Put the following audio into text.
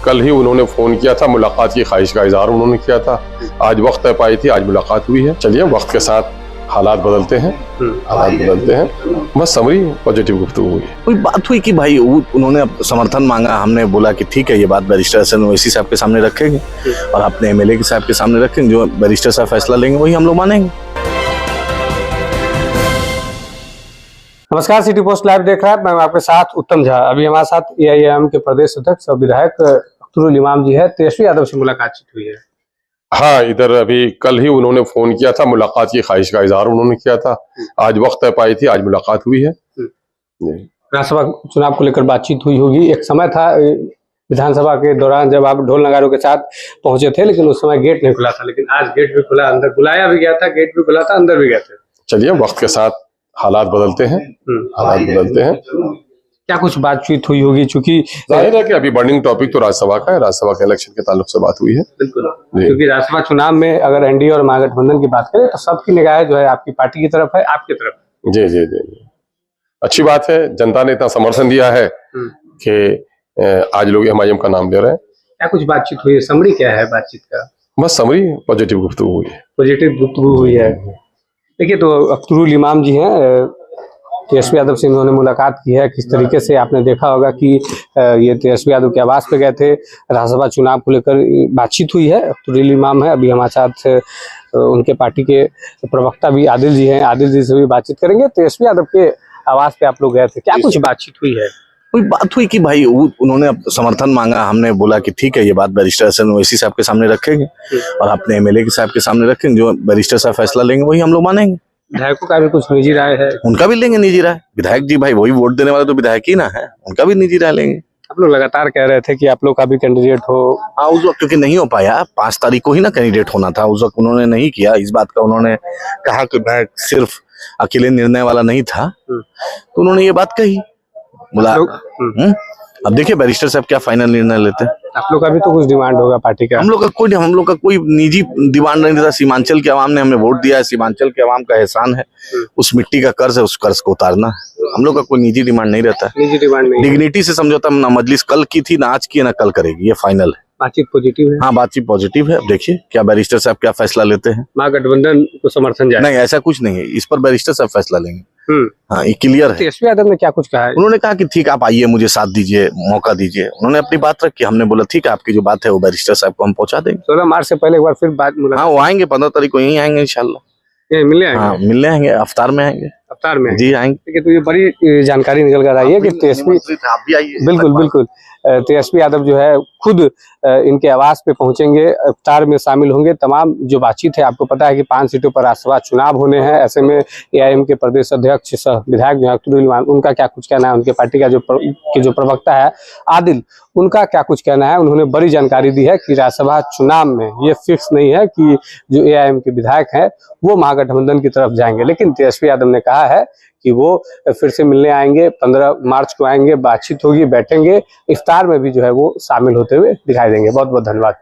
कल ही उन्होंने फोन किया था, मुलाकात की ख्वाहिश का इजहार उन्होंने किया था। आज वक्त तय पाई थी, आज मुलाकात हुई है। चलिए वक्त के साथ हालात बदलते हैं, बस समरी पॉजिटिव गुफ्तगू हुई है। कोई बात हुई कि भाई उन्होंने समर्थन मांगा, हमने बोला कि ठीक है ये बात बैरिस्टर हसन ओवैसी साहब के सामने रखेंगे और अपने एमएलए के साहब के सामने रखेंगे, जो बैरिस्टर साहब फैसला लेंगे वही हम लोग मानेंगे। नमस्कार, सिटी पोस्ट लाइव देख रहा है, मैं आपके साथ उत्तम झा। अभी हमारे साथ एआईएम के प्रदेश अध्यक्ष और विधायक अख्तरुल इमाम जी है। तेजस्वी यादव से मुलाकात हुई है। हाँ, इधर अभी कल ही उन्होंने फोन किया था, मुलाकात की ख्वाहिश का इजहार उन्होंने किया था। आज वक्त तय पाई थी, आज मुलाकात हुई है। विधानसभा चुनाव को लेकर बातचीत हुई होगी। एक समय था विधानसभा के दौरान जब आप ढोल नगारों के साथ पहुंचे थे, लेकिन उस समय गेट नहीं खुला था, लेकिन आज गेट भी खुला, अंदर बुलाया भी गया था, गेट भी खुला था, अंदर भी गए थे। चलिए वक्त के साथ हालात बदलते हैं, क्या कुछ बातचीत हुई होगी? चूंकि जाहिर है कि अभी बर्निंग टॉपिक तो राज्यसभा का है, राज्यसभा के इलेक्शन के ताल्लुक से बात हुई है। बिल्कुल, क्योंकि राज्यसभा चुनाव में अगर एनडीए और महागठबंधन की बात करें तो सबकी निगाह जो है आपकी पार्टी की तरफ है, आपकी तरफ। जी जी जी जी, अच्छी बात है। जनता ने इतना समर्थन दिया है कि आज लोग एमआईएम का नाम ले रहे हैं। क्या कुछ बातचीत हुई है? समरी क्या है बातचीत का? बस समरी पॉजिटिव गुफ्तगू हुई है। पॉजिटिव गुफ्तगू हुई है। देखिए, तो अख्तरुल इमाम जी हैं, तेजस्वी यादव से इन्होंने मुलाकात की है। किस तरीके से आपने देखा होगा कि ये तेजस्वी यादव के आवास पे गए थे, राज्यसभा चुनाव को लेकर बातचीत हुई है। अख्तरुल इमाम है, अभी हमारे साथ उनके पार्टी के प्रवक्ता भी आदिल जी हैं, आदिल जी से भी बातचीत करेंगे। तेजस्वी यादव के आवास पे आप लोग गए थे, क्या कुछ बातचीत हुई है? कोई बात हुई कि भाई उन्होंने समर्थन मांगा, हमने बोला कि ठीक है ये बात बैरिस्टर हसन ओवैसी साहब के सामने रखेंगे और अपने एमएलए के साहब के सामने रखेंगे, जो बैरिस्टर साहब फैसला लेंगे वही हम लोग मानेंगे। विधायकों का भी कुछ निजी राय है? उनका भी लेंगे निजी राय। विधायक जी भाई वही वोट देने वाले तो विधायक ही ना है, उनका भी निजी राय लेंगे। आप लोग लगातार कह रहे थे कि आप लोग का भी कैंडिडेट हो। हाँ, उस वक्त क्योंकि नहीं हो पाया, 5 तारीख को ही ना कैंडिडेट होना था, उस वक्त उन्होंने नहीं किया। इस बात का उन्होंने कहा कि मैं सिर्फ अकेले निर्णय वाला नहीं था, तो उन्होंने ये बात कही। बोला अब देखिए बैरिस्टर साहब क्या फाइनल निर्णय लेते हैं। आप लोग का भी तो कुछ डिमांड होगा पार्टी का? हम लोग का कोई निजी डिमांड नहीं था। सीमांचल के अवाम ने हमें वोट दिया है, सीमांचल के अवाम का एहसान है, उस मिट्टी का कर्ज है, उस कर्ज को उतारना है। हम लोग का कोई निजी डिमांड नहीं रहता। निजी डिमांड नहीं, डिग्निटी से समझौता ना मजलिस कल की थी, ना आज की है, ना कल करेगी, ये फाइनल है। बातचीत पॉजिटिव है? हाँ, बातचीत पॉजिटिव है। अब देखिए क्या बैरिस्टर साहब क्या फैसला लेते हैं। महागठबंधन को समर्थन जाए? नहीं, ऐसा कुछ नहीं है, इस पर बैरिस्टर साहब फैसला लेंगे। हाँ, ये क्लियर है। तेजस्वी यादव ने क्या कुछ कहा है? उन्होंने कहा कि ठीक आप आइए, मुझे साथ दीजिए, मौका दीजिए। उन्होंने अपनी बात रखी, हमने बोला ठीक है आपकी जो बात है वो बैरिस्टर साहब को हम पहुंचा देंगे। 16 मार्च से पहले एक बार फिर बात मुलाकात? हाँ, वो आएंगे 15 तारीख को यहीं आएंगे इंशाल्लाह। मिलने आएंगे? हाँ, मिलने आएंगे, अफ्तार में आएंगे। अफ्तार में जी आएंगे। ठीक है, तो ये बड़ी जानकारी निकल कर आई है कि तेजस्वी, आप भी आइए। बिल्कुल बिल्कुल, तेजस्वी यादव जो है खुद इनके आवास पे पहुंचेंगे, इफ्तार में शामिल होंगे। तमाम जो बातचीत है, आपको पता है कि 5 सीटों पर राज्यसभा चुनाव होने हैं। ऐसे में एआईएम के प्रदेश अध्यक्ष सह विधायक जो अख्तरुल इमाम, उनका क्या कुछ कहना है? उनके पार्टी का जो प्रवक्ता है आदिल, उनका क्या कुछ कहना है? उन्होंने बड़ी जानकारी दी है कि राज्यसभा चुनाव में ये फिक्स नहीं है कि जो एआईएम के विधायक हैं वो महागठबंधन की तरफ जाएंगे, लेकिन तेजस्वी यादव ने कहा है कि वो फिर से मिलने आएंगे, 15 मार्च को आएंगे, बातचीत होगी, बैठेंगे, इफ्तार में भी जो है वो शामिल होते हुए दिखाई देंगे। बहुत बहुत धन्यवाद।